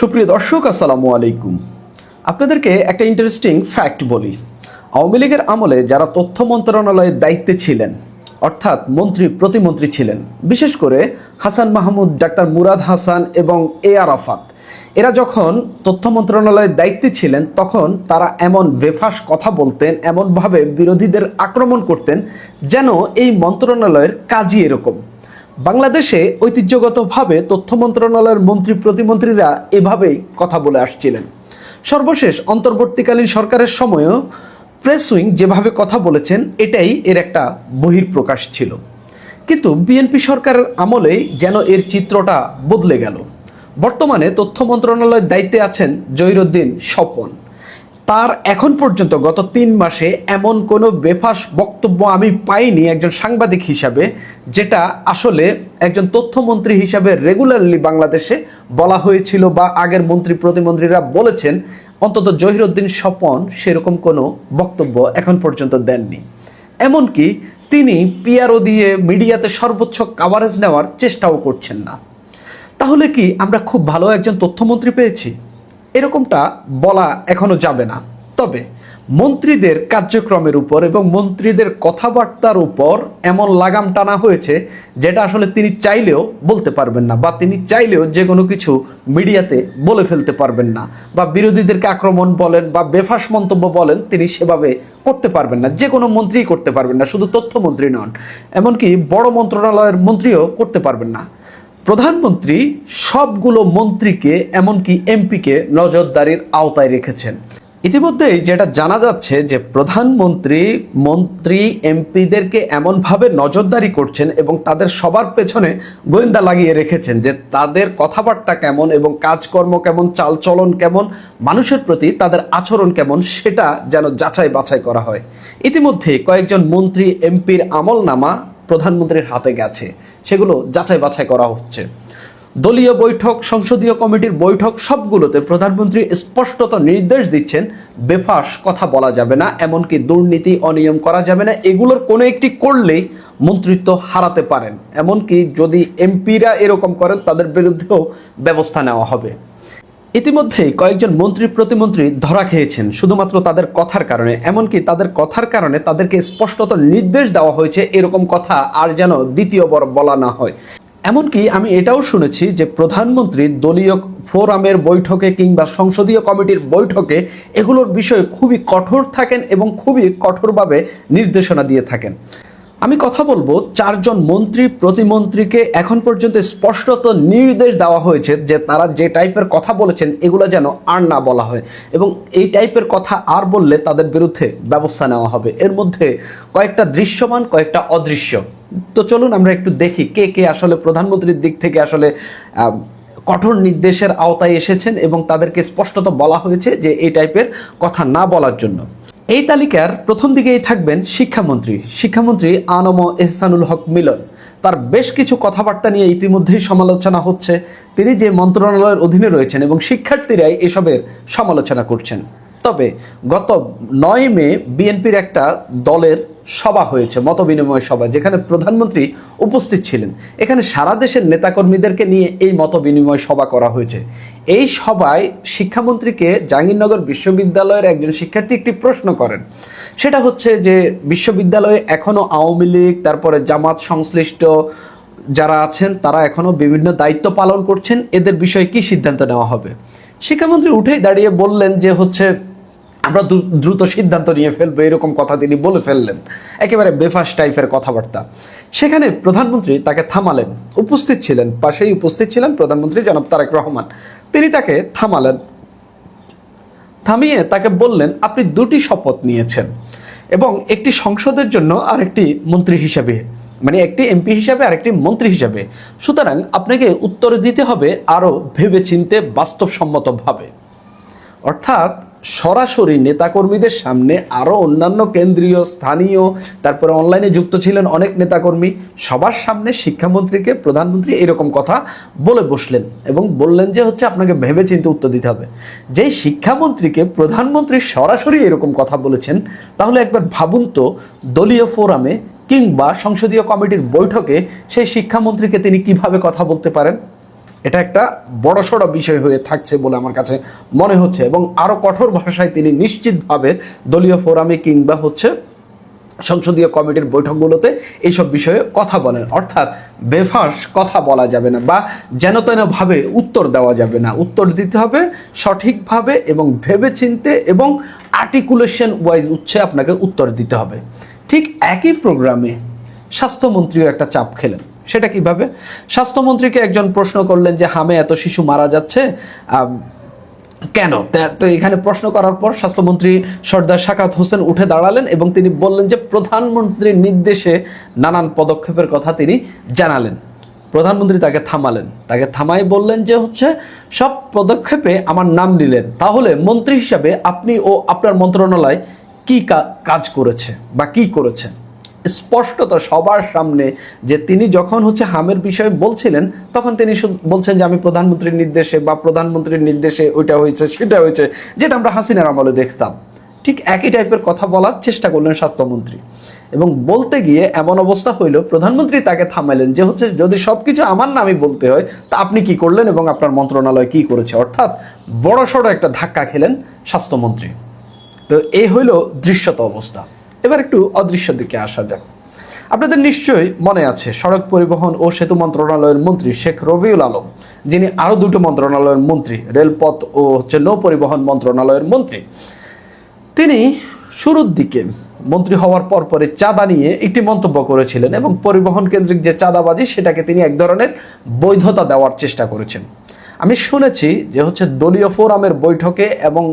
সুপ্রিয় দর্শক, আসসালামু আলাইকুম। আপনাদেরকে একটা ইন্টারেস্টিং ফ্যাক্ট বলি। আওয়ামী লীগের আমলে যারা তথ্য মন্ত্রণালয়ের দায়িত্বে ছিলেন, অর্থাৎ মন্ত্রী প্রতিমন্ত্রী ছিলেন, বিশেষ করে হাসান মাহমুদ, ডাক্তার মুরাদ হাসান এবং এ আরাফাত, এরা যখন তথ্য মন্ত্রণালয়ের দায়িত্বে ছিলেন তখন তারা এমন বেফাস কথা বলতেন, এমনভাবে বিরোধীদের আক্রমণ করতেন যেন এই মন্ত্রণালয়ের কাজই এরকম। বাংলাদেশে ঐতিহ্যগতভাবে তথ্য মন্ত্রণালয়ের মন্ত্রী প্রতিমন্ত্রীরা এভাবেই কথা বলে আসছিলেন। সর্বশেষ অন্তর্বর্তীকালীন সরকারের সময়ও প্রেস উইং যেভাবে কথা বলেছেন, এটাই এর একটা বহিঃপ্রকাশ ছিল। কিন্তু বিএনপি সরকারের আমলেই যেন এর চিত্রটা বদলে গেল। বর্তমানে তথ্য মন্ত্রণালয়ের দায়িত্বে আছেন জহিরুদ্দিন স্বপন। তার এখন পর্যন্ত গত 3 মাসে এমন কোনো বেফাস বক্তব্য আমি পাইনি একজন সাংবাদিক হিসাবে, যেটা আসলে একজন তথ্যমন্ত্রী হিসাবে রেগুলারলি বাংলাদেশে বলা হয়েছিল বা আগের মন্ত্রী প্রতিমন্ত্রীরা বলেছেন। অন্তত জহিরুদ্দিন স্বপন সেরকম কোনো বক্তব্য এখন পর্যন্ত দেননি। এমনকি তিনি পিআরও দিয়ে মিডিয়াতে সর্বোচ্চ কাভারেজ নেওয়ার চেষ্টাও করছেন না। তাহলে কি আমরা খুব ভালো একজন তথ্যমন্ত্রী পেয়েছি? এরকমটা বলা এখনো যাবে না। তবে মন্ত্রীদের কার্যক্রমের উপর এবং মন্ত্রীদের কথাবার্তার উপর এমন লাগাম টানা হয়েছে যেটা আসলে তিনি চাইলেও বলতে পারবেন না, বা তিনি চাইলেও যে কোনো কিছু মিডিয়াতে বলে ফেলতে পারবেন না, বা বিরোধীদেরকে আক্রমণ বলেন বা বেফাস মন্তব্য বলেন, তিনি সেভাবে করতে পারবেন না। যে কোনো মন্ত্রীই করতে পারবেন না, শুধু তথ্যমন্ত্রী নন, এমনকি বড় মন্ত্রণালয়ের মন্ত্রীও করতে পারবেন না। প্রধানমন্ত্রী সবগুলো মন্ত্রীকে, এমনকি এমপিকে নজরদারির আওতায় রেখেছেন। ইতিমধ্যেই যেটা জানা যাচ্ছে যে প্রধানমন্ত্রী এমপিদেরকে এমনভাবে নজরদারি করছেন এবং তাদের সবার পেছনে গোয়েন্দা লাগিয়ে রেখেছেন যে তাদের কথাবার্তা কেমন এবং কাজকর্ম কেমন, চালচলন কেমন, মানুষের প্রতি তাদের আচরণ কেমন, সেটা যেন যাচাই বাছাই করা হয়। ইতিমধ্যে কয়েকজন মন্ত্রী এমপির আমলনামা প্রধানমন্ত্রীর হাতে গেছে, সেগুলো যাচাই বাছাই করা হচ্ছে। দলীয় বৈঠক, সংসদীয় কমিটির বৈঠক, সবগুলোতে প্রধানমন্ত্রী স্পষ্টত নির্দেশ দিচ্ছেন বেফাস কথা বলা যাবে না, এমনকি দুর্নীতি অনিয়ম করা যাবে না। এগুলোর কোনো একটি করলেই মন্ত্রিত্ব হারাতে পারেন, এমনকি যদি এমপিরা এরকম করেন তাদের বিরুদ্ধেও ব্যবস্থা নেওয়া হবে। ইতিমধ্যেই কয়েকজন মন্ত্রী প্রতিমন্ত্রী ধরা খেয়েছেন শুধুমাত্র তাদের কথার কারণে, এমনকি তাদের কথার কারণে তাদেরকে স্পষ্টত নির্দেশ দেওয়া হয়েছে এরকম কথা আর যেন দ্বিতীয়বার বলা না হয়। এমনকি আমি এটাও শুনেছি যে প্রধানমন্ত্রী দলীয় ফোরামের বৈঠকে কিংবা সংসদীয় কমিটির বৈঠকে এগুলোর বিষয়ে খুবই কঠোর থাকেন এবং খুবই কঠোরভাবে নির্দেশনা দিয়ে থাকেন। আমি কথা বলবো 4 জন মন্ত্রী প্রতিমন্ত্রীকে এখন পর্যন্ত স্পষ্টত নির্দেশ দেওয়া হয়েছে যে তারা যে টাইপের কথা বলেছেন এগুলো যেন আর না বলা হয়, এবং এই টাইপের কথা আর বললে তাদের বিরুদ্ধে ব্যবস্থা নেওয়া হবে। এর মধ্যে কয়েকটা দৃশ্যমান, কয়েকটা অদৃশ্য। তো চলুন আমরা একটু দেখি কে কে আসলে প্রধানমন্ত্রীর দিক থেকে আসলে কঠোর নির্দেশের আওতায় এসেছেন এবং তাদেরকে স্পষ্টত বলা হয়েছে যে এই টাইপের কথা না বলার জন্য। এই তালিকার প্রথম দিকেই থাকবেন শিক্ষামন্ত্রী আনম এহসানুল হক মিলন। তার বেশ কিছু কথাবার্তা নিয়ে ইতিমধ্যেই সমালোচনা হচ্ছে। তিনি যে মন্ত্রণালয়ের অধীনে রয়েছেন এবং শিক্ষার্থীরাই এসবের সমালোচনা করছেন। তবে গত 9 মে বিএনপির একটা দলের সভা হয়েছে, মতবিনিময় সভা, যেখানে প্রধানমন্ত্রী উপস্থিত ছিলেন। এখানে সারা দেশের নেতাকর্মীদেরকে নিয়ে এই মতবিনিময় সভা করা হয়েছে। এই সভায় শিক্ষামন্ত্রীকে জাহাঙ্গীরনগর বিশ্ববিদ্যালয়ের একজন শিক্ষার্থী একটি প্রশ্ন করেন। সেটা হচ্ছে যে বিশ্ববিদ্যালয়ে এখনও আওয়ামী লীগ, তারপরে জামাত সংশ্লিষ্ট যারা আছেন তারা এখনও বিভিন্ন দায়িত্ব পালন করছেন, এদের বিষয়ে কি সিদ্ধান্ত নেওয়া হবে। শিক্ষামন্ত্রী উঠেই দাঁড়িয়ে বললেন যে আমরা দ্রুত সিদ্ধান্ত নিয়ে ফেলবো, এরকম কথা তিনি বলে ফেললেন, একেবারে বেফাস টাইপের কথাবার্তা। সেখানে প্রধানমন্ত্রী তাকে থামালেন। পাশেই উপস্থিত ছিলেন প্রধানমন্ত্রী জনাব তারেক রহমান। তিনি তাকে থামিয়ে তাকে বললেন, আপনি 2টি শপথ নিয়েছেন এবং একটি সংসদের জন্য আর একটি মন্ত্রী হিসাবে, মানে একটি এমপি হিসাবে আর একটি মন্ত্রী হিসাবে। সুতরাং আপনাকে উত্তর দিতে হবে আরও ভেবেচিন্তে, বাস্তবসম্মতভাবে। অর্থাৎ সরাসরি নেতাকর্মীদের সামনে, আরও অন্যান্য কেন্দ্রীয়, স্থানীয়, তারপরে অনলাইনে যুক্ত ছিলেন অনেক নেতাকর্মী, সবার সামনে শিক্ষামন্ত্রীকে প্রধানমন্ত্রী এরকম কথা বলে বসলেন এবং বললেন যে আপনাকে ভেবেচিন্তে উত্তর দিতে হবে। যেই শিক্ষামন্ত্রীকে প্রধানমন্ত্রী সরাসরি এরকম কথা বলেছেন, তাহলে একবার ভাবুন তো, দলীয় ফোরামে কিংবা সংসদীয় কমিটির বৈঠকে সেই শিক্ষামন্ত্রীকে তিনি কিভাবে কথা বলতে পারেন? এটা একটা বড়সড় বিষয় হয়ে থাকছে বলে আমার কাছে মনে হচ্ছে, এবং আরও কঠোর ভাষায় তিনি নিশ্চিতভাবে দলীয় ফোরামে কিংবা হচ্ছে সংসদীয় কমিটির বৈঠকগুলোতে এইসব বিষয়ে কথা বলেন। অর্থাৎ বেফাঁস কথা বলা যাবে না বা যেন তেনভাবে উত্তর দেওয়া যাবে না, উত্তর দিতে হবে সঠিকভাবে এবং ভেবেচিন্তে এবং আর্টিকুলেশন ওয়াইজ আপনাকে উত্তর দিতে হবে। ঠিক একই প্রোগ্রামে স্বাস্থ্যমন্ত্রীও একটা চাপ খেলেন। সেটা কিভাবে? স্বাস্থ্যমন্ত্রীকে একজন প্রশ্ন করলেন যে হামে এত শিশু মারা যাচ্ছে কেন? তো এখানে প্রশ্ন করার পর স্বাস্থ্যমন্ত্রী সর্দার সাখাওয়াত হোসেন উঠে দাঁড়ালেন এবং তিনি বললেন যে প্রধানমন্ত্রীর নির্দেশে নানান পদক্ষেপের কথা তিনি জানালেন। প্রধানমন্ত্রী তাকে থামালেন, তাকে থামাই বললেন যে সব পদক্ষেপে আমার নাম নিলেন, তাহলে মন্ত্রী হিসাবে আপনি ও আপনার মন্ত্রণালয় কি কাজ করেছে বা কি করেছে? স্পষ্টত সবার সামনে যে তিনি যখন হামের বিষয়ে বলছিলেন তখন তিনি বলছেন যে আমি প্রধানমন্ত্রীর নির্দেশে বা প্রধানমন্ত্রীর নির্দেশে ওইটা হয়েছে সেটা হয়েছে, যেটা আমরা হাসিনার আমলে দেখতাম। ঠিক একই টাইপের কথা বলার চেষ্টা করলেন স্বাস্থ্যমন্ত্রী, এবং বলতে গিয়ে এমন অবস্থা হইল প্রধানমন্ত্রী তাকে থামাইলেন যে যদি সবকিছু আমার নামই বলতে হয় তা আপনি কি করলেন এবং আপনার মন্ত্রণালয় কি করেছে। অর্থাৎ বড়সড় একটা ধাক্কা খেলেন স্বাস্থ্যমন্ত্রী। তো এই হইল দৃশ্যত অবস্থা। এবার একটু অদৃশ্য দিকে আসা যাক। আপনাদের নিশ্চয়ই মনে আছে সড়ক পরিবহন ও সেতু মন্ত্রণালয়ের মন্ত্রী শেখ রবিউল আলম, যিনি আরও দুটো মন্ত্রণালয়ের মন্ত্রী, রেলপথ ও নৌ পরিবহন মন্ত্রণালয়ের মন্ত্রী। তিনি শুরুর দিকে মন্ত্রী হওয়ার পরে চাঁদা নিয়ে একটি মন্তব্য করেছিলেন এবং পরিবহন কেন্দ্রিক যে চাঁদাবাজি সেটাকে তিনি এক ধরনের বৈধতা দেওয়ার চেষ্টা করেছেন। আমি শুনেছি যে দলীয় ফোরামের বৈঠকে এবং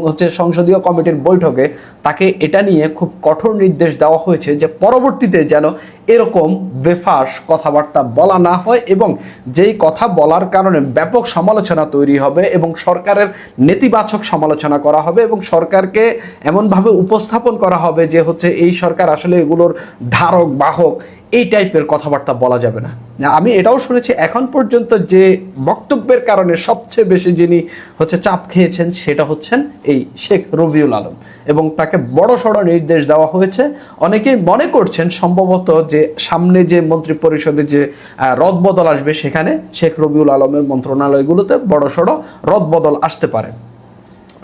সংসদীয় কমিটির বৈঠকে তাকে এটা নিয়ে খুব কঠোর নির্দেশ দেওয়া হয়েছে যে পরবর্তীতে যেন এরকম বেফাঁস কথাবার্তা বলা না হয়, এবং যেই কথা বলার কারণে ব্যাপক সমালোচনা তৈরি হবে এবং সরকারের নেতিবাচক সমালোচনা করা হবে এবং সরকারকে এমনভাবে উপস্থাপন করা হবে যে এই সরকার আসলে এগুলোর ধারক বাহক, এই টাইপের কথাবার্তা বলা যাবে না। আমি এটাও শুনেছি এখন পর্যন্ত যে বক্তব্যের কারণে সবচেয়ে বেশি যিনি চাপ খেয়েছেন সেটা এই শেখ রবিউল আলম, এবং তাকে বড়সড় নির্দেশ দেওয়া হয়েছে। অনেকেই মনে করছেন সম্ভবত যে সামনে যে মন্ত্রী পরিষদে যে রদবদল আসবে সেখানে শেখ রবিউল আলমের মন্ত্রণালয়গুলোতে বড়সড় রদবদল আসতে পারে।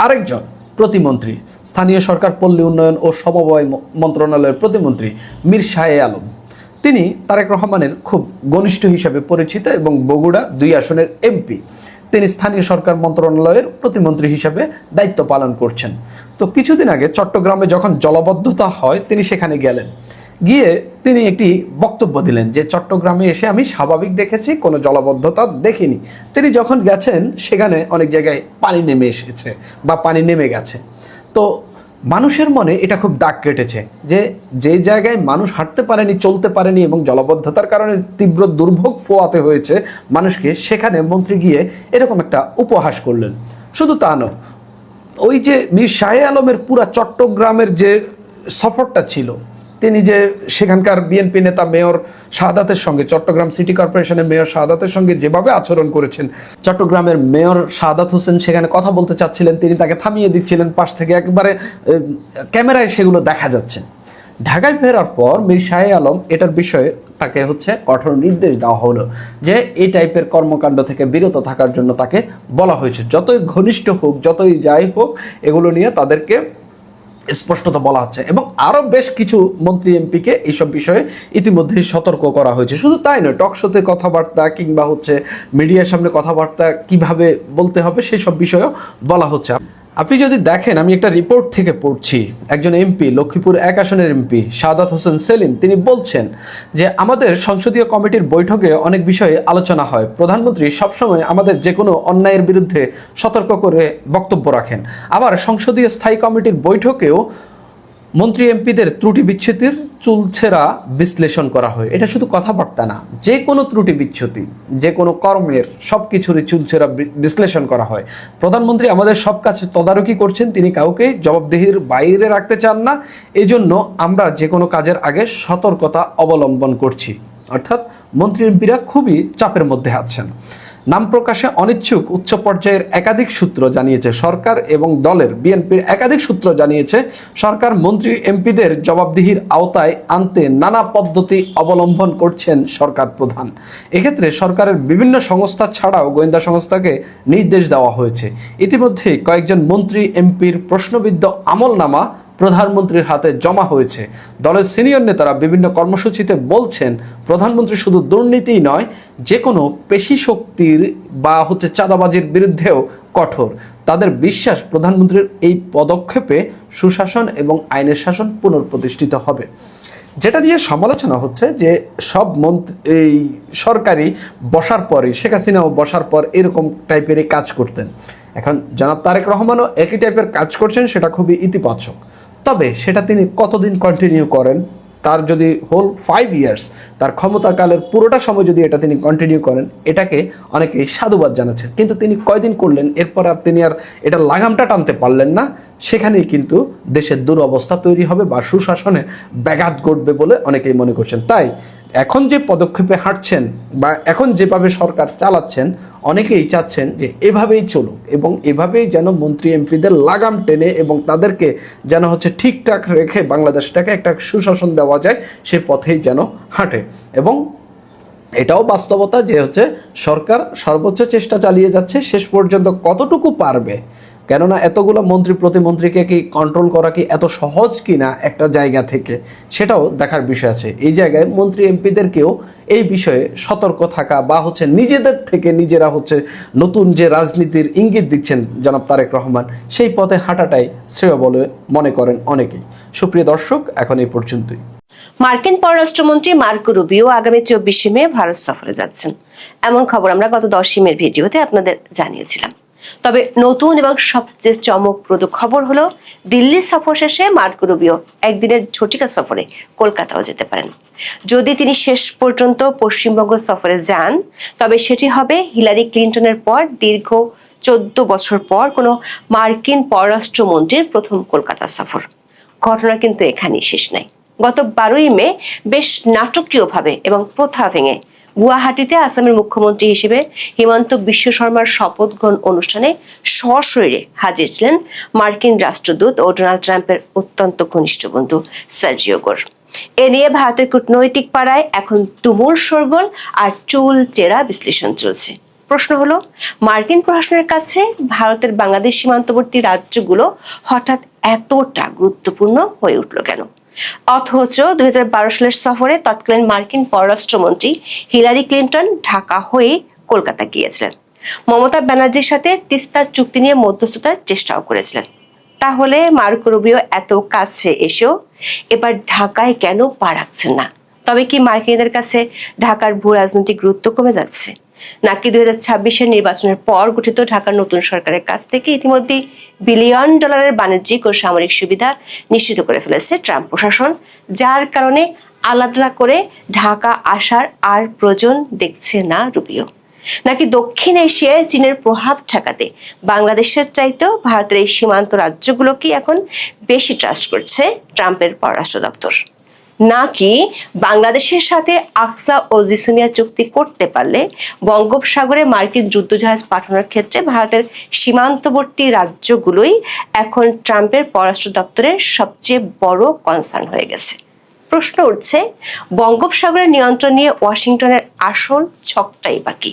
আরেকজন প্রতিমন্ত্রী, স্থানীয় সরকার পল্লী উন্নয়ন ও সমবায় মন্ত্রণালয়ের প্রতিমন্ত্রী মীর শাহে আলম, তিনি তারেক রহমানের খুব ঘনিষ্ঠ হিসাবে পরিচিত এবং বগুড়া 2 আসনের এমপি। তিনি স্থানীয় সরকার মন্ত্রণালয়ের প্রতিমন্ত্রী হিসাবে দায়িত্ব পালন করছেন। তো কিছুদিন আগে চট্টগ্রামে যখন জলাবদ্ধতা হয় তিনি সেখানে গেলেন, গিয়ে তিনি একটি বক্তব্য দিলেন যে চট্টগ্রামে এসে আমি স্বাভাবিক দেখেছি, কোনো জলাবদ্ধতা দেখিনি। তিনি যখন গেছেন সেখানে অনেক জায়গায় পানি নেমে এসেছে বা পানি নেমে গেছে। তো মানুষের মনে এটা খুব দাগ কেটেছে যে যে জায়গায় মানুষ হাঁটতে পারেনি, চলতে পারেনি এবং জলাবদ্ধতার কারণে তীব্র দুর্ভোগ পোহাতে হয়েছে মানুষকে, সেখানে মন্ত্রী গিয়ে এরকম একটা উপহাস করলেন। শুধু তা নয়, ওই যে মীর শাহে আলমের পুরা চট্টগ্রামের যে সফরটা ছিল, তিনি যে সেখানকার বিএনপি নেতা মেয়র শাহাদাতের সঙ্গে, চট্টগ্রাম সিটি কর্পোরেশনের মেয়র শাহাদাতের সঙ্গে যেভাবে আচরণ করেছেন, চট্টগ্রামের মেয়র শাহাদাত হোসেন সেখানে কথা বলতে চাচ্ছিলেন, তিনি তাকে থামিয়ে দিচ্ছিলেন পাশ থেকে, একবারে ক্যামেরায় সেগুলো দেখা যাচ্ছে। ঢাকায় ফেরার পর মীর শাহে আলম এটার বিষয়ে তাকে কঠোর নির্দেশ দেওয়া হলো যে এই টাইপের কর্মকাণ্ড থেকে বিরত থাকার জন্য তাকে বলা হয়েছে। যতই ঘনিষ্ঠ হোক, যতই যাই হোক, এগুলো নিয়ে তাদেরকে স্পষ্টত বলা হচ্ছে, এবং আরও বেশ কিছু মন্ত্রী এমপিকে এইসব বিষয়ে ইতিমধ্যেই সতর্ক করা হয়েছে। শুধু তাই নয়, টকশোতে কথাবার্তা কিংবা মিডিয়ার সামনে কথাবার্তা কিভাবে বলতে হবে সেই সব বিষয়েও বলা হচ্ছে। আপনি যদি দেখেন, আমি একটা রিপোর্ট থেকে পড়ছি, একজন এমপি, লক্ষ্মীপুর 1 আসনের এমপি শাহাদাত হোসেন সেলিম, তিনি বলছেন যে আমাদের সংসদীয় কমিটির বৈঠকে অনেক বিষয়ে আলোচনা হয়, প্রধানমন্ত্রী সবসময় আমাদের যে কোনো অন্যায়ের বিরুদ্ধে সতর্ক করে বক্তব্য রাখেন। আবার সংসদীয় স্থায়ী কমিটির বৈঠকেও মন্ত্রী এমপিদের ত্রুটি বিচ্ছুতির চুলছেরা বিশ্লেষণ করা হয়। এটা শুধু কথাবার্তা না, যে কোনো ত্রুটি বিচ্ছুতি, যে কোনো কর্মের সব কিছুরই চুলছেরা বিশ্লেষণ করা হয়। প্রধানমন্ত্রী আমাদের সব কাছে তদারকি করছেন, তিনি কাউকেই জবাবদিহির বাইরে রাখতে চান না। এই জন্য আমরা যে কোনো কাজের আগে সতর্কতা অবলম্বন করছি। অর্থাৎ মন্ত্রী এমপিরা খুবই চাপের মধ্যে আছেন। নাম প্রকাশে অনিচ্ছুক উচ্চ পর্যায়ের একাধিক সূত্র জানিয়েছে, সরকার এবং দলের বিএনপির একাধিক সূত্র জানিয়েছে, সরকার মন্ত্রী এমপিদের জবাবদিহির আওতায় আনতে নানা পদ্ধতি অবলম্বন করছেন সরকার প্রধান। এক্ষেত্রে সরকারের বিভিন্ন সংস্থা ছাড়াও গোয়েন্দা সংস্থাকে নির্দেশ দেওয়া হয়েছে। ইতিমধ্যে কয়েকজন মন্ত্রী এমপির প্রশ্নবিদ্ধ আমলনামা প্রধানমন্ত্রীর হাতে জমা হয়েছে। দলের সিনিয়র নেতারা বিভিন্ন কর্মসূচিতে বলছেন, প্রধানমন্ত্রী শুধু দুর্নীতিই নয়, যে কোনো পেশি শক্তির বা চাঁদাবাজির বিরুদ্ধেও কঠোর। তাদের বিশ্বাস, প্রধানমন্ত্রীর এই পদক্ষেপে সুশাসন এবং আইনের শাসন পুনঃপ্রতিষ্ঠিত হবে। যেটা নিয়ে সমালোচনা হচ্ছে যে সব এই সরকারি বসার পরই, শেখ হাসিনাও বসার পর এরকম টাইপেরই কাজ করতেন। এখন জনাব তারেক রহমানও একই টাইপের কাজ করছেন, সেটা খুবই ইতিবাচক। তবে সেটা তিনি কতদিন কন্টিনিউ করেন, তার যদি হোল 5 ইয়ার্স, তার ক্ষমতাকালের পুরোটা সময় যদি এটা তিনি কন্টিনিউ করেন, এটাকে অনেকেই সাধুবাদ জানাচ্ছেন। কিন্তু তিনি কয়দিন করলেন, এরপর আর তিনি আর এটা লাগামটা টানতে পারলেন না। সেখানেই কিন্তু দেশের দুরবস্থা তৈরি হবে বা সুশাসনে ব্যাঘাত ঘটবে বলে অনেকেই মনে করছেন। তাই এখন যে পদক্ষেপে হাঁটছেন বা এখন যেভাবে সরকার চালাচ্ছেন, অনেকেই চাচ্ছেন যে এভাবেই চলুক এবং এভাবেই যেন মন্ত্রী এমপিদের লাগাম টেনে এবং তাদেরকে যেন ঠিকঠাক রেখে বাংলাদেশটাকে একটা সুশাসন দেওয়া যায়, সে পথেই যেন হাঁটে। এবং এটাও বাস্তবতা যে সরকার সর্বোচ্চ চেষ্টা চালিয়ে যাচ্ছে, শেষ পর্যন্ত কতটুকু পারবে, কেননা এতগুলো মন্ত্রী প্রতিমন্ত্রীকে কি কন্ট্রোল করা কি এত সহজ কিনা একটা জায়গা থেকে, সেটাও দেখার বিষয় আছে। এই জায়গায় মন্ত্রী এমপিদেরকেও এই বিষয়ে সতর্ক থাকা বা নিজেদের থেকে নিজেরা নতুন যে রাজনীতির ইঙ্গিত দিচ্ছেন জনাব তারেক রহমান, সেই পথে হাঁটাটাই শ্রেয় বলে মনে করেন অনেকেই। সুপ্রিয় দর্শক, এখন এই পর্যন্তই। মার্কিন পররাষ্ট্রমন্ত্রী মার্কো রুবিও আগামী 24 মে ভারত সফরে যাচ্ছেন, এমন খবর আমরা গত 10 মের ভিডিওতে আপনাদের জানিয়েছিলাম। তবে নতুন এবং সবচেয়ে চমকপ্রদ খবর হলো, দিল্লি সফর শেষে মার্কো রুবিও একদিনের ঝটিকা সফরে কলকাতাও যেতে পারেন। যদি তিনি শেষ পর্যন্ত পশ্চিমবঙ্গ সফরে যান, তবে সেটি হবে হিলারি ক্লিন্টনের পর দীর্ঘ 14 বছর পর কোনো মার্কিন পররাষ্ট্রমন্ত্রীর প্রথম কলকাতা সফর। ঘটনা কিন্তু এখানেই শেষ নাই। গত 12ই মে বেশ নাটকীয়ভাবে এবং প্রথা ভেঙে গুয়াহাটিতে আসামের মুখ্যমন্ত্রী হিসেবে হিমন্ত বিশ্ব শর্মার শপথ গ্রহণ অনুষ্ঠানে সশরীরে হাজির ছিলেন মার্কিন রাষ্ট্রদূত ও ডোনাল্ড ট্রাম্পের অত্যন্ত ঘনিষ্ঠ বন্ধু সার্জিও গোর। এ নিয়ে ভারতের কূটনৈতিক পাড়ায় এখন তুমুল শোরগোল আর চুল চেরা বিশ্লেষণ চলছে। প্রশ্ন হলো, মার্কিন প্রশাসনের কাছে ভারতের বাংলাদেশ সীমান্তবর্তী রাজ্যগুলো হঠাৎ এতটা গুরুত্বপূর্ণ হয়ে উঠল কেন? অথচ 2012 সালের সফরে তৎকালীন মার্কিন পররাষ্ট্রমন্ত্রী হিলারি ক্লিন্টন ঢাকা হয়ে কলকাতা গিয়েছিলেন। মমতা ব্যানার্জির সাথে তিস্তার চুক্তি নিয়ে মধ্যস্থতার চেষ্টাও করেছিলেন। তাহলে মার্কো রুবিও এত কাছে এসেও এবার ঢাকায় কেন পা রাখছেন না? তবে কি মার্কিনদের কাছে ঢাকার ভূ রাজনৈতিক গুরুত্ব কমে যাচ্ছে, নাকি 2026-এর নির্বাচনের পর গঠিত ঢাকার নতুন সরকারের কাছ থেকে ইতিমধ্যে $1 বিলিয়ন বাণিজ্যিক ও সামরিক সুবিধা নিশ্চিত করে ফেলেছে ট্রাম্প প্রশাসন, যার কারণে আলাদা করে ঢাকা আসার আর প্রয়োজন দেখছে না রুবিও? নাকি দক্ষিণ এশিয়ায় চীনের প্রভাব ঠেকাতে বাংলাদেশের চাইতেও ভারতের এই সীমান্ত রাজ্যগুলোকে এখন বেশি ট্রাস্ট করছে ট্রাম্পের পররাষ্ট্র দপ্তর? নাকি বাংলাদেশের সাথে আকসা ও জিসুমিয়া চুক্তি করতে পারলে বঙ্গোপসাগরে মার্কিন যুদ্ধজাহাজ পাঠানোর ক্ষেত্রে ভারতের সীমান্তবর্তী রাজ্যগুলোই এখন ট্রাম্পের পররাষ্ট্র দপ্তরের সবচেয়ে বড় কনসার্ন হয়ে গেছে? প্রশ্ন উঠছে, বঙ্গোপসাগরের নিয়ন্ত্রণ নিয়ে ওয়াশিংটনের আসল ছকটাই বাকি।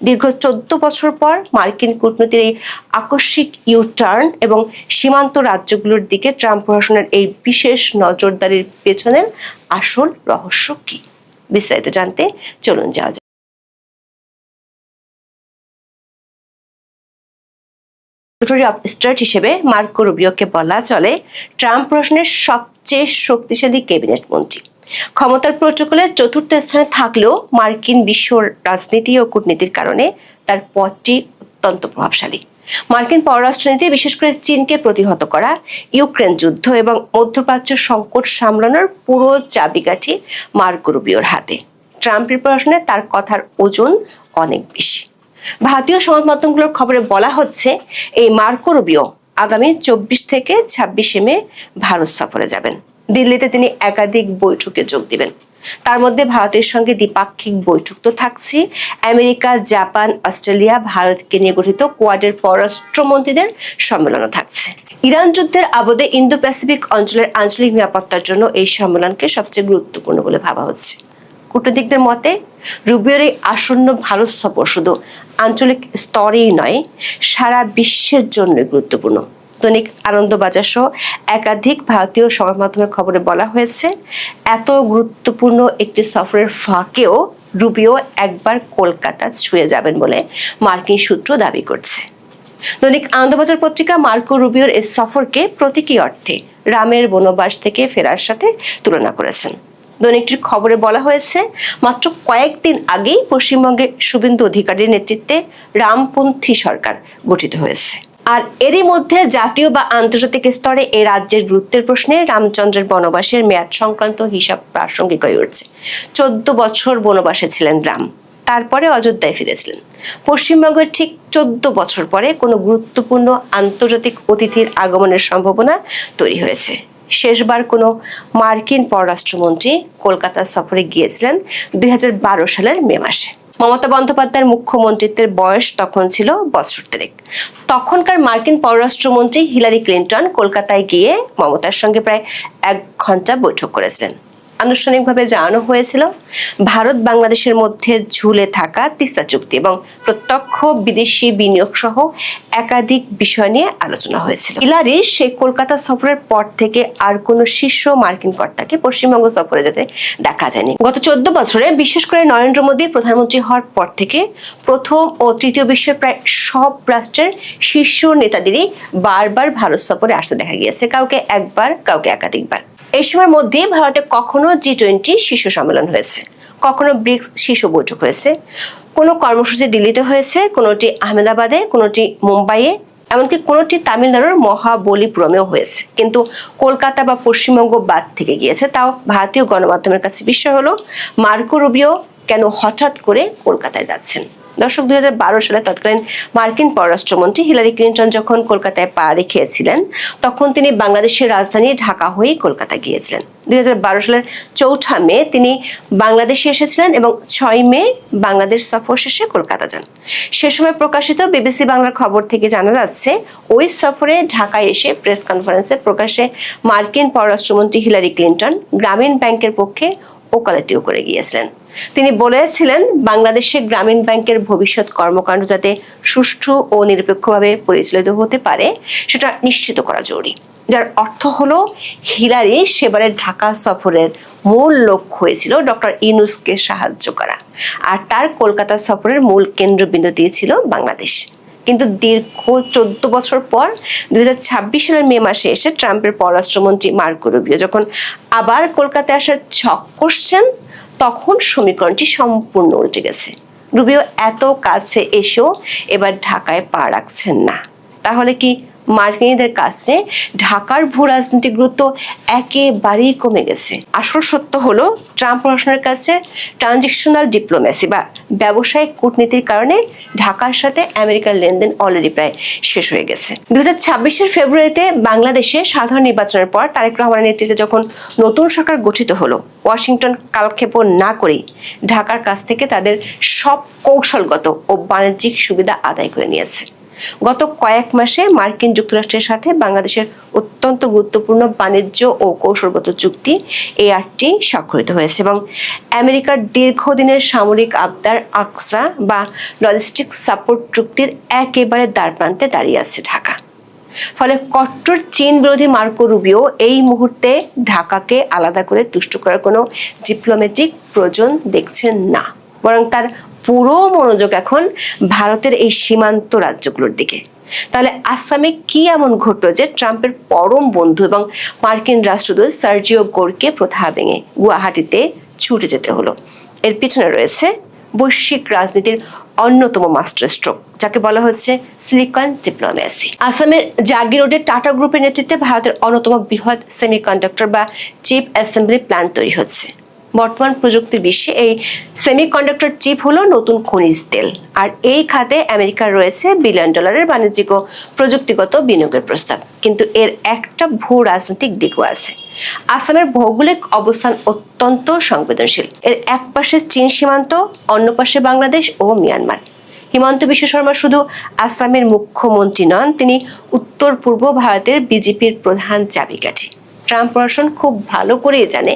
দীর্ঘ 14 বছর পর মার্কিন কূটনীতির এই আকস্মিক ইউটার্ন এবং সীমান্ত রাজ্যগুলোর দিকে ট্রাম্প প্রশাসনের এই বিশেষ নজরদারির পেছনের আসল রহস্য কি? বিস্তারিত জানতে চলুন যাওয়া যাক। সেক্রেটারি অফ স্টেট হিসেবে মার্কো রুবিওকে বলা চলে ট্রাম্প প্রশাসনের সবচেয়ে শক্তিশালী ক্যাবিনেট মন্ত্রী। ক্ষমতার প্রোটোকলে চতুর্থ স্থানে থাকলেও মার্কিন বিশ্ব রাজনীতি ও কূটনীতির কারণে তার পদটি অত্যন্ত প্রভাবশালী। মার্কিন পররাষ্ট্রনীতি, বিশেষ করে চীনকে প্রতিহত করা, ইউক্রেন যুদ্ধ এবং মধ্যপ্রাচ্য সংকট সামলানোর পুরো চাবিকাঠি মার্কো রুবিওর হাতে। ট্রাম্পের প্রশাসনে তার কথার ওজন অনেক বেশি। ভারতীয় সংবাদ মাধ্যমগুলোর খবরে বলা হচ্ছে, এই মার্কো রুবিও আগামী 24 থেকে 26 মে ভারত সফরে যাবেন। দিল্লিতে তিনি একাধিক বৈঠকে যোগ দিবেন। তার মধ্যে ভারতের সঙ্গে দ্বিপাক্ষিক বৈঠক তো থাকছে, আমেরিকা, জাপান, অস্ট্রেলিয়া, ভারতকে নিয়ে গঠিত কোয়াডের পররাষ্ট্রমন্ত্রীদের সম্মেলনও থাকছে। ইরান যুদ্ধের আবদে ইন্দো প্যাসিফিক অঞ্চলের আঞ্চলিক নিরাপত্তার জন্য এই সম্মেলনকে সবচেয়ে গুরুত্বপূর্ণ বলে ভাবা হচ্ছে। কূটনীতিকদের মতে রুবিওর এই আসন্ন ভারত সফর শুধু আঞ্চলিক স্তরেই নয়, সারা বিশ্বের জন্য গুরুত্বপূর্ণ। দৈনিক আনন্দবাজার সহ একাধিক ভারতীয় সংবাদ মাধ্যমের খবরে বলা হয়েছে, এত গুরুত্বপূর্ণ একটি সফরের ফাঁকেও রুবিও একবার কলকাতা ছুঁয়ে যাবেন বলে মার্কিন সূত্র দাবি করছে। দৈনিক আনন্দবাজার পত্রিকা মার্কো রুবিওর এই সফরকে প্রতীকী অর্থে রামের বনবাস থেকে ফেরার সাথে তুলনা করেছেন। দৈনিকটির খবরে বলা হয়েছে, মাত্র কয়েকদিন আগেই পশ্চিমবঙ্গে শুভেন্দু অধিকারীর নেতৃত্বে রামপন্থী সরকার গঠিত হয়েছে। আর এরই মধ্যে জাতীয় বা আন্তর্জাতিক স্তরে এই রাজ্যের গুরুত্বের প্রশ্নে রামচন্দ্রের বনবাসের মেয়াদ সংক্রান্ত হিসাব প্রাসঙ্গিক হয়ে উঠছে। 14 বছর বনবাসে ছিলেন রাম, তারপরে অযোধ্যায় ফিরেছিলেন। পশ্চিমবঙ্গের ঠিক 14 বছর পরে কোনো গুরুত্বপূর্ণ আন্তর্জাতিক অতিথির আগমনের সম্ভাবনা তৈরি হয়েছে। শেষবার কোনো মার্কিন পররাষ্ট্রমন্ত্রী কলকাতা সফরে গিয়েছিলেন 2012 সালের মে মাসে। মমতা বন্দ্যোপাধ্যায়ের মুখ্যমন্ত্রিত্বের বয়স তখন ছিল বছর 3। তখনকার মার্কিন পররাষ্ট্রমন্ত্রী হিলারি ক্লিন্টন কলকাতায় গিয়ে মমতার সঙ্গে প্রায় 1 ঘন্টা বৈঠক করেছিলেন। আনুষ্ঠানিকভাবে জানানো হয়েছিল, ভারত বাংলাদেশের মধ্যে ঝুলে থাকা তিস্তা চুক্তি এবং প্রত্যক্ষ বিদেশি বিনিয়োগ সহ একাধিক বিষয় নিয়ে আলোচনা হয়েছিল। হিলারির সেই কলকাতা সফরের পর থেকে আর কোনো শীর্ষ মার্কিন কর্তাকে পশ্চিমবঙ্গ সফরে যেতে দেখা যায়নি। গত 14 বছরে বিশেষ করে নরেন্দ্র মোদী প্রধানমন্ত্রী হওয়ার পর থেকে প্রথম ও তৃতীয় বিশ্বের প্রায় সব রাষ্ট্রের শীর্ষ নেতাদেরই বারবার ভারত সফরে আসতে দেখা গিয়েছে, কাউকে একবার, কাউকে একাধিকবার। এই সময়ের মধ্যে ভারতে কখনো G20 শীর্ষ সম্মেলন হয়েছে, কখনো ব্রিক্স শীর্ষ বৈঠক হয়েছে, কোনো কর্মসূচি দিল্লিতে হয়েছে, কোনোটি আহমেদাবাদে, কোনোটি মুম্বাইয়ে, এমনকি কোনোটি তামিলনাড়ুর মহাবলীপুরমেও হয়েছে। কিন্তু কলকাতা বা পশ্চিমবঙ্গ বাদ থেকে গিয়েছে। তাও ভারতীয় গণমাধ্যমের কাছে বিষয় হলো, মার্কো রুবিও কেন হঠাৎ করে কলকাতায় যাচ্ছেন। দর্শক, 2012 সালে তৎকালীন মার্কিন পররাষ্ট্রমন্ত্রী হিলারি ক্লিন্টন যখন কলকাতায় পা রেখেছিলেন, তখন তিনি বাংলাদেশের রাজধানী ঢাকা হয়ে কলকাতা গিয়েছিলেন। 2012 সালের 4 মে তিনি বাংলাদেশে এসেছিলেন এবং 6 মে বাংলাদেশ সফর শেষে কলকাতা যান। সে সময় প্রকাশিত বিবিসি বাংলার খবর থেকে জানা যাচ্ছে, ওই সফরে ঢাকায় এসে প্রেস কনফারেন্সে প্রকাশ্যে মার্কিন পররাষ্ট্রমন্ত্রী হিলারি ক্লিন্টন গ্রামীণ ব্যাংকের পক্ষে ওকালতিও করে গিয়েছিলেন। তিনি বলেছিলেন, বাংলাদেশে গ্রামীণ ব্যাংকের ভবিষ্যৎ কর্মকাণ্ড যাতে সুষ্ঠু ও নিরপেক্ষভাবে পরিচালিত হতে পারে সেটা নিশ্চিত করা জরুরি। যার অর্থ হলো, হিলারি সেবারের ঢাকা সফরের মূল লক্ষ্য হয়েছিল ডক্টর ইউনূসকে সাহায্য করা, আর তার কলকাতা সফরের মূল কেন্দ্রবিন্দু ছিল বাংলাদেশ। কিন্তু দীর্ঘ 14 বছর পর 2026 সালের মে মাসে এসে ট্রাম্পের পররাষ্ট্রমন্ত্রী মার্কো রুবিও যখন আবার কলকাতায় আসার ছক কষছেন, তখন সমীকরণটি সম্পূর্ণ উল্টে গেছে। রুবিও এত কাছে এসেও এবার ঢাকায় পা রাখছেন না। তাহলে কি মার্কিনীদের কাছে ঢাকার ভূ রাজনৈতিক গুরুত্ব একেবারেই কমে গেছে? আসল সত্য হলো, ট্রাম্প প্রশাসনের কাছে ট্রানজিশনাল ডিপ্লোমেসি বা ব্যবসায়িক কূটনীতির কারণে ঢাকার সাথে আমেরিকার লেনদেন অলরেডি প্রায় শেষ হয়ে গেছে। 2026 ফেব্রুয়ারিতে বাংলাদেশে সাধারণ নির্বাচনের পর তারেক রহমানের নেতৃত্বে যখন নতুন সরকার গঠিত হলো, ওয়াশিংটন কালক্ষেপণ না করেই ঢাকার কাছ থেকে তাদের সব কৌশলগত ও বাণিজ্যিক সুবিধা আদায় করে নিয়েছে। গত কয়েক মাসে মার্কিন যুক্তরাষ্ট্রের সাথে বাংলাদেশের অত্যন্ত গুরুত্বপূর্ণ বাণিজ্য ও কৌশলগত চুক্তি ART স্বাক্ষরিত হয়েছে এবং আমেরিকার দীর্ঘদিনের সামরিক আবদার আকসা বা লজিস্টিক সাপোর্ট চুক্তির একেবারে দ্বারপ্রান্তে দাঁড়িয়ে আছে ঢাকা। ফলে কট্টর চীন বিরোধী মার্কো রুবিও এই মুহূর্তে ঢাকাকে আলাদা করে তুষ্ট করার কোনো ডিপ্লোম্যাটিক প্রয়োজন দেখছেন না, বরং তার পুরো মনোযোগ এখন ভারতের এই সীমান্ত রাজ্যগুলোর দিকে। তাহলে আসামে কি এমন ঘটলো যে ট্রাম্পের পরম বন্ধু এবং মার্কিন রাষ্ট্রদূত সার্জিও গোরকে প্রথা ভেঙে গুয়াহাটিতে ছুটে যেতে হলো? এর পিছনে রয়েছে বৈশ্বিক রাজনীতির অন্যতম মাস্টার স্ট্রোক, যাকে বলা হচ্ছে সিলিকন ডিপ্লোম্যাসি। আসামের জাগি রোডে টাটা গ্রুপের নেতৃত্বে ভারতের অন্যতম বৃহৎ সেমিকন্ডাক্টর বা চিপ অ্যাসেম্বলি প্ল্যান্ট তৈরি হচ্ছে। বর্তমান প্রযুক্তির বিশ্বে এই সেমিকন্ডাক্টর চিপ হলো নতুন খনিজ তেল, আর এই খাতে আমেরিকার রয়েছে বিলিয়ন ডলারের বাণিজ্যিক ও প্রযুক্তিগত বিনিয়োগের প্রস্তাব। কিন্তু এর একটা ভূ রাজনৈতিক দিকও আছে। আসামের ভৌগোলিক অবস্থান অত্যন্ত সংবেদনশীল। এর এক পাশে চীন সীমান্ত, অন্য পাশে বাংলাদেশ ও মিয়ানমার। হিমন্ত বিশ্ব শর্মা শুধু আসামের মুখ্যমন্ত্রী নন, তিনি উত্তর পূর্ব ভারতের বিজেপির প্রধান চাবিকাঠি। ট্রাম্প প্রশাসন খুব ভালো করেই জানে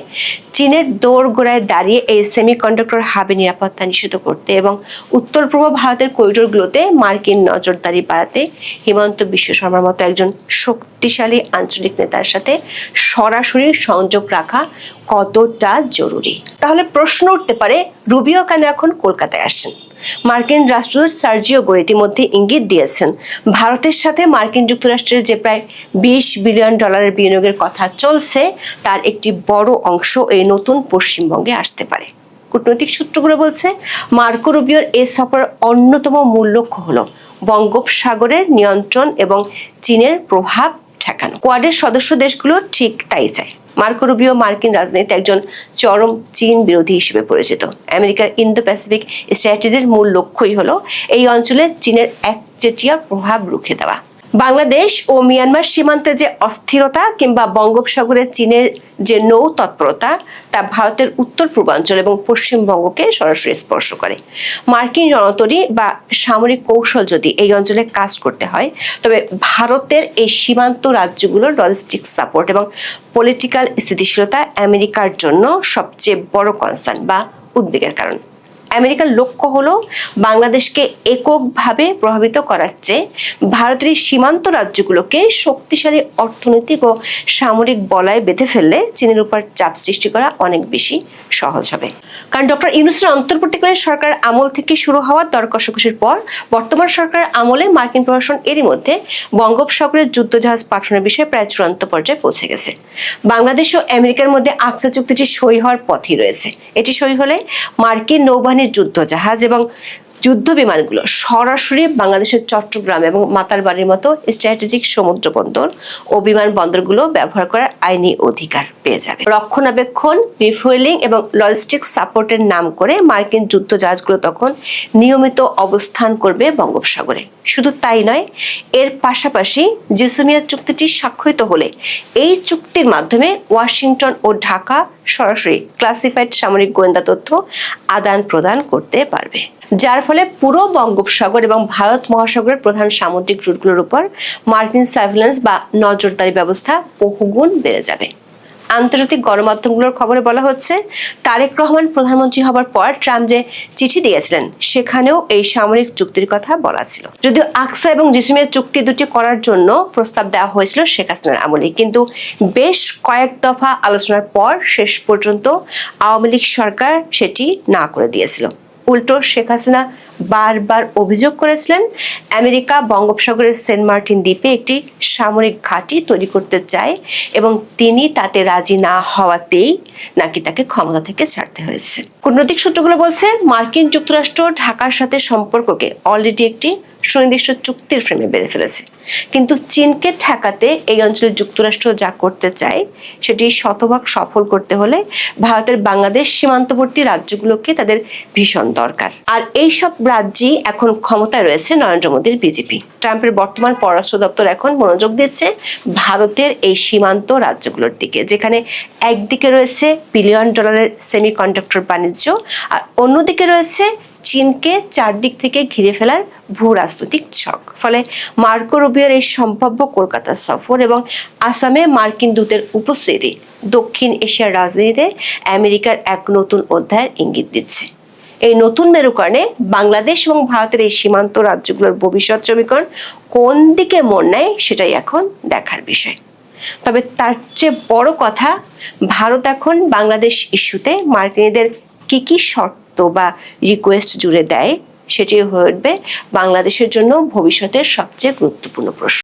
চীনের দোরগোড়ায় দাঁড়িয়ে এই সেমিকন্ডাক্টর হাবে নিরাপত্তা নিশ্চিত করতে এবং উত্তর পূর্ব ভারতের করিডোরগুলোতে মার্কিন নজরদারি বাড়াতে হিমন্ত বিশ্ব শর্মার মতো একজন শক্তিশালী আঞ্চলিক নেতার সাথে সরাসরি সংযোগ রাখা কতটা জরুরি। তাহলে প্রশ্ন উঠতে পারে, রুবিও কেন এখন কলকাতায় আসছেন? মার্কিন রাষ্ট্রদূত সার্জিও গোয়ের ইতিমধ্যে ইঙ্গিত দিয়েছেন, ভারতের সাথে মার্কিন যুক্তরাষ্ট্রের যে প্রায় 20 বিলিয়ন ডলারের বিনিয়োগের কথা চলছে, তার একটি বড় অংশ এই নতুন পশ্চিমবঙ্গে আসতে পারে। কূটনৈতিক সূত্রগুলো বলছে, মার্কো রুবিওর এই সফর অন্যতম মূল লক্ষ্য হলো বঙ্গোপসাগরের নিয়ন্ত্রণ এবং চীনের প্রভাব ঠেকানো। কোয়াডের সদস্য দেশগুলো ঠিক তাই চায়। মার্কো রুবিও মার্কিন রাজনীতিতে একজন চরম চীন বিরোধী হিসেবে পরিচিত। আমেরিকার ইন্দো প্যাসিফিক স্ট্র্যাটেজির মূল লক্ষ্যই হলো এই অঞ্চলে চীনের একচেটিয়া প্রভাব রুখে দেওয়া। বাংলাদেশ ও মিয়ানমার সীমান্তে যে অস্থিরতা কিংবা বঙ্গোপসাগরে চীনের যে নৌ তৎপরতা, তা ভারতের উত্তর পূর্বাঞ্চল এবং পশ্চিমবঙ্গকে সরাসরি স্পর্শ করে। মার্কিন রণতরী বা সামরিক কৌশল যদি এই অঞ্চলে কাজ করতে হয়, তবে ভারতের এই সীমান্ত রাজ্যগুলোর লজিস্টিক সাপোর্ট এবং পলিটিক্যাল স্থিতিশীলতা আমেরিকার জন্য সবচেয়ে বড় কনসার্ন বা উদ্বেগের কারণ। আমেরিকার লক্ষ্য হলো বাংলাদেশকে এককভাবে প্রভাবিত করার চেয়ে ভারতের সীমান্ত রাজ্যগুলোকে শক্তিশালী অর্থনৈতিক ও সামরিক বলয়ে বেঁধে ফেললে চীনের উপর চাপ সৃষ্টি করা অনেক বেশি সহজ হবে। কারণ ডক্টর ইউনূসের অন্তর্বর্তীকালীন সরকার আমল থেকে শুরু হওয়া দর কষাকষির পর বর্তমান সরকারের আমলে মার্কিন প্রশাসন এরই মধ্যে বঙ্গোপসাগরের যুদ্ধজাহাজ পাঠানোর বিষয়ে প্রায় চূড়ান্ত পর্যায়ে পৌঁছে গেছে। বাংলাদেশ ও আমেরিকার মধ্যে আকসা চুক্তিটি সই হওয়ার পথেই রয়েছে। এটি সই হলে মার্কিন নৌবাহিনীর যুদ্ধজাহাজ এবং যুদ্ধ বিমানগুলো সরাসরি বাংলাদেশের চট্টগ্রাম এবং মাতারবাড়ির মতো স্ট্র্যাটেজিক সমুদ্র বন্দর ও বিমান বন্দরগুলো ব্যবহার করার আইনি অধিকার পেয়ে যাবে। রক্ষণাবেক্ষণ, রিফুয়েলিং এবং লজিস্টিক সাপোর্টের নাম করে মার্কিন যুদ্ধজাহাজগুলো তখন নিয়মিত অবস্থান করবে বঙ্গোপসাগরে। শুধু তাই নয়, এর পাশাপাশি জেসমিয়া চুক্তিটি স্বাক্ষরিত হলে এই চুক্তির মাধ্যমে ওয়াশিংটন ও ঢাকা সরাসরি ক্লাসিফাইড সামরিক গোয়েন্দা তথ্য আদান প্রদান করতে পারবে, যার ফলে পুরো বঙ্গোপসাগর এবং ভারত মহাসাগরের প্রধান সামুদ্রিক রুটগুলোর উপর মার্কিন সার্ভিলেন্স বা নজরদারি ব্যবস্থা বহুগুণ বেড়ে যাবে। আন্তর্জাতিক গণমাধ্যমগুলোর খবরে বলা হচ্ছে, তারেক রহমান প্রধানমন্ত্রী হবার পর ট্রাম্প যে চিঠি দিয়েছিলেন, সেখানেও এই সামরিক চুক্তির কথা বলা ছিল। যদিও আকসা এবং জেসমিয়া চুক্তি দুটি করার জন্য প্রস্তাব দেওয়া হয়েছিল শেখ হাসিনার আমলে, কিন্তু বেশ কয়েক দফা আলোচনার পর শেষ পর্যন্ত আওয়ামী লীগ সরকার সেটি না করে দিয়েছিল। উল্টো শেখ হাসিনা বারবার অভিযোগ করেছিলেন, আমেরিকা বঙ্গোপসাগরের সেন্ট মার্টিন দ্বীপে একটি সামরিক ঘাঁটি তৈরি করতে চায় এবং তিনি তাতে রাজি না হওয়াতেই নাকি তাকে ক্ষমতা থেকে ছাড়তে হয়েছে। কূটনৈতিক সূত্রগুলো বলছে, মার্কিন যুক্তরাষ্ট্র ঢাকার সাথে সম্পর্ককে অলরেডি একটি সুনির্দিষ্ট চুক্তির ফ্রেমে বেঁধে ফেলেছে। কিন্তু চীনকে ঠেকাতে এই অঞ্চলে যুক্তরাষ্ট্র যা করতে চায়, সেটি শতভাগ সফল করতে হলে ভারতের বাংলাদেশ সীমান্তবর্তী রাজ্যগুলোকে তাদের ভীষণ দরকার। আর এই সব রাজ্যই এখন ক্ষমতায় রয়েছে নরেন্দ্র মোদীর বিজেপি। ট্রাম্পের বর্তমান পররাষ্ট্র দপ্তর এখন মনোযোগ দিচ্ছে ভারতের এই সীমান্ত রাজ্যগুলোর দিকে, যেখানে একদিকে রয়েছে বিলিয়ন ডলারের সেমিকন্ডাক্টর বাণিজ্য, আর অন্যদিকে রয়েছে চীনকে চারদিক থেকে ঘিরে ফেলার ভূ রাজনৈতিক ছক। ফলে মার্কো রুবিওর এই সম্ভাব্য কলকাতা সফর এবং আসামে মার্কিন দূতের উপস্থিতি দক্ষিণ এশিয়ার রাজনীতিতে আমেরিকার এক নতুন অধ্যায়ের ইঙ্গিত দিচ্ছে। এই নতুন মেরুকরণে বাংলাদেশ এবং ভারতের এই সীমান্ত রাজ্যগুলোর ভবিষ্যৎ সমীকরণ কোন দিকে মোড় নেয়, সেটাই এখন দেখার বিষয়। তবে তার চেয়ে বড় কথা, ভারত এখন বাংলাদেশ ইস্যুতে মার্কিনীদের কি শর্ত বা রিকোয়েস্ট জুড়ে দেয়, সেটি হয়ে উঠবে বাংলাদেশের জন্য ভবিষ্যতের সবচেয়ে গুরুত্বপূর্ণ প্রশ্ন।